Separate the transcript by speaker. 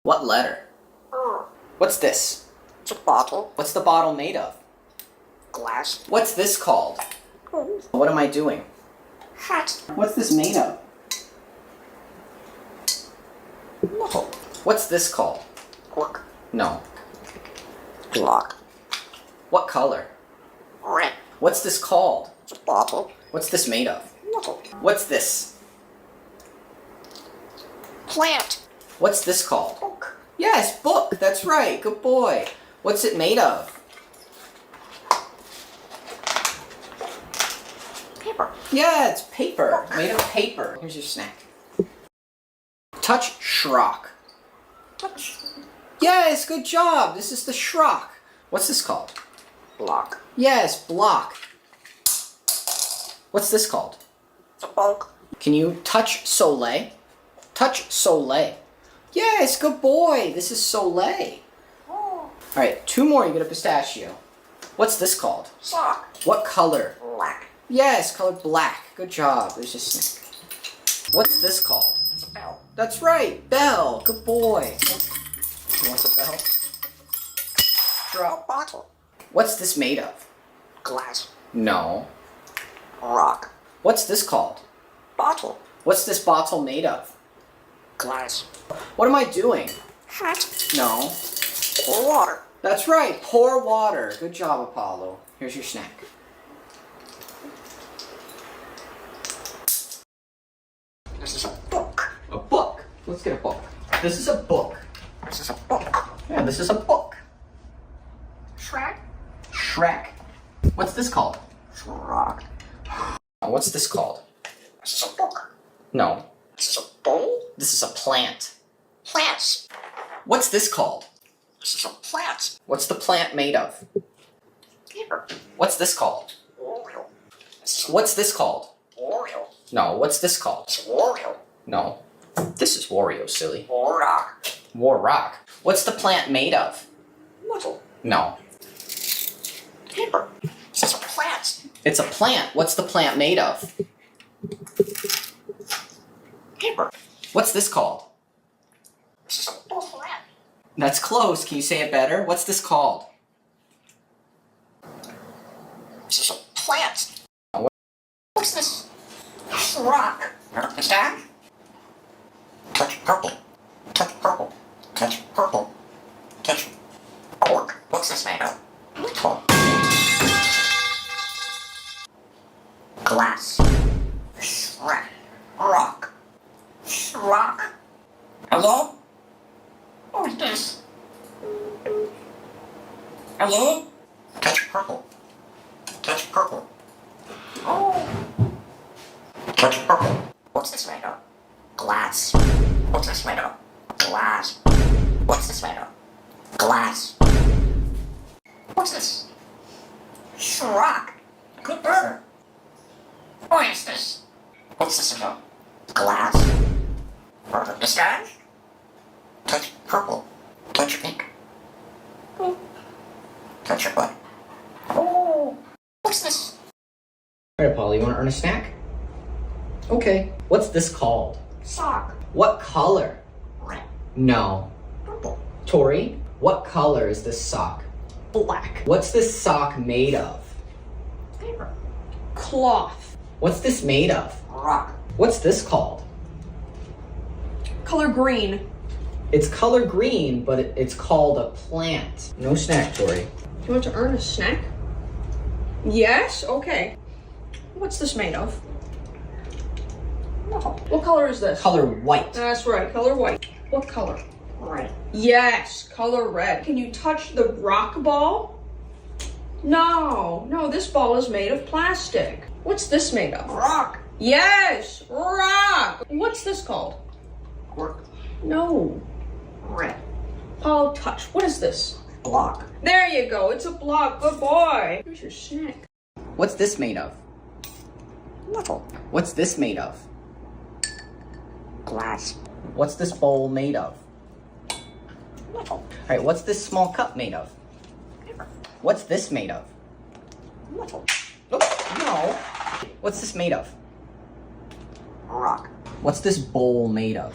Speaker 1: What letter? What's this?
Speaker 2: It's a bottle.
Speaker 1: What's the bottle made of?
Speaker 2: Glass.
Speaker 1: What's this called? What am I doing?
Speaker 2: Hat.
Speaker 1: What's this made of?
Speaker 2: Metal.
Speaker 1: What's this called?
Speaker 2: Cork.
Speaker 1: No.
Speaker 2: Block.
Speaker 1: What color?
Speaker 2: Red.
Speaker 1: What's this called?
Speaker 2: It's a bottle.
Speaker 1: What's this made of?
Speaker 2: Metal.
Speaker 1: What's this?
Speaker 2: Plant.
Speaker 1: What's this called?
Speaker 2: Book.
Speaker 1: Yes, book. That's right. Good boy. What's it made of?
Speaker 2: Paper.
Speaker 1: Yeah, it's paper. Made of paper. Here's your snack. Touch Schrock.
Speaker 2: Touch.
Speaker 1: Yes, good job. This is the Schrock. What's this called?
Speaker 2: Block.
Speaker 1: Yes, block. What's this called?
Speaker 2: It's a bulk.
Speaker 1: Can you touch Soleil? Touch Soleil. Yes, good boy. This is Soleil.
Speaker 2: Oh.
Speaker 1: Alright, two more, you get a pistachio. What's this called?
Speaker 2: Sock.
Speaker 1: What color?
Speaker 2: Black.
Speaker 1: Yes, colored black. Good job. There's your snack. What's this called?
Speaker 2: It's a bell.
Speaker 1: That's right, bell. Good boy. You want the bell?
Speaker 2: A
Speaker 1: Drop.
Speaker 2: bottle.
Speaker 1: What's this made of?
Speaker 2: Glass.
Speaker 1: No.
Speaker 2: Rock.
Speaker 1: What's this called?
Speaker 2: Bottle.
Speaker 1: What's this bottle made of?
Speaker 2: Glass.
Speaker 1: What am I doing?
Speaker 2: Hat.
Speaker 1: No.
Speaker 2: Water.
Speaker 1: That's right, pour water. Good job, Apollo. Here's your snack.
Speaker 2: This is a book.
Speaker 1: A book. Let's get a book. This is a book.
Speaker 2: This is a book.
Speaker 1: Yeah, this is a book.
Speaker 2: Shrek.
Speaker 1: Shrek. What's this called?
Speaker 2: Frog.
Speaker 1: What's this called?
Speaker 2: This is a book.
Speaker 1: No.
Speaker 2: This is a bowl.
Speaker 1: This is a plant.
Speaker 2: Plants.
Speaker 1: What's this called?
Speaker 2: This is a plant.
Speaker 1: What's the plant made of?
Speaker 2: Paper.
Speaker 1: What's this called?
Speaker 2: Oreo. This is
Speaker 1: What's this called?
Speaker 2: Oreo.
Speaker 1: No, what's this called?
Speaker 2: It's Oreo.
Speaker 1: No. This is Wario, silly.
Speaker 2: Rock.
Speaker 1: War rock. What's the plant made of?
Speaker 2: Metal.
Speaker 1: No.
Speaker 2: Paper. This is a plant.
Speaker 1: It's a plant. What's the plant made of?
Speaker 2: Paper.
Speaker 1: What's this called?
Speaker 2: This is a plant.
Speaker 1: That's close. Can you say it better? What's this called?
Speaker 2: This is a plant. What's this? Rock. Is that? Touch purple. Touch purple. Touch purple. Touch cork. What's this made of? Metal. Glass. Shrek. Rock. Rock. Hello? What is this? Hello? Touch purple. Touch purple. Oh. Touch purple. What's this made of? Glass. What's this made of? Glass. What's this made of? Glass. What's this? Schrock. Good burger. What is this? What's this about? Glass. Or mustache? Touch purple. Touch pink. Touch your butt. Oh. What's this?
Speaker 1: Alright, Apollo, you want to earn a snack? Okay. What's this called?
Speaker 2: Sock.
Speaker 1: What color?
Speaker 2: Red.
Speaker 1: No.
Speaker 2: Purple.
Speaker 1: Tori, what color is this sock?
Speaker 2: Black.
Speaker 1: What's this sock made of?
Speaker 2: Paper.
Speaker 3: Cloth.
Speaker 1: What's this made of?
Speaker 2: Rock.
Speaker 1: What's this called?
Speaker 3: Color green.
Speaker 1: It's color green, but it's called a plant. No snack, Tori.
Speaker 3: Do you want to earn a snack? Yes? Okay. What's this made of?
Speaker 2: Metal.
Speaker 3: What color is this?
Speaker 1: Color white.
Speaker 3: That's right, color white. What color?
Speaker 2: Red.
Speaker 3: Yes, color red. Can you touch the rock ball? No, this ball is made of plastic. What's this made of?
Speaker 2: Rock.
Speaker 3: Yes, rock. What's this called?
Speaker 2: Cork.
Speaker 3: No.
Speaker 2: Red.
Speaker 3: Paul, touch. What is this?
Speaker 2: Block.
Speaker 3: There you go. It's a block. Good boy. Here's your snack.
Speaker 1: What's this made of?
Speaker 2: Metal.
Speaker 1: What's this made of?
Speaker 2: Glass.
Speaker 1: What's this bowl made of?
Speaker 2: Metal.
Speaker 1: Alright, what's this small cup made of?
Speaker 2: Paper.
Speaker 1: What's this made of?
Speaker 2: Metal.
Speaker 1: Oh, no. What's this made of?
Speaker 2: Rock.
Speaker 1: What's this bowl made of?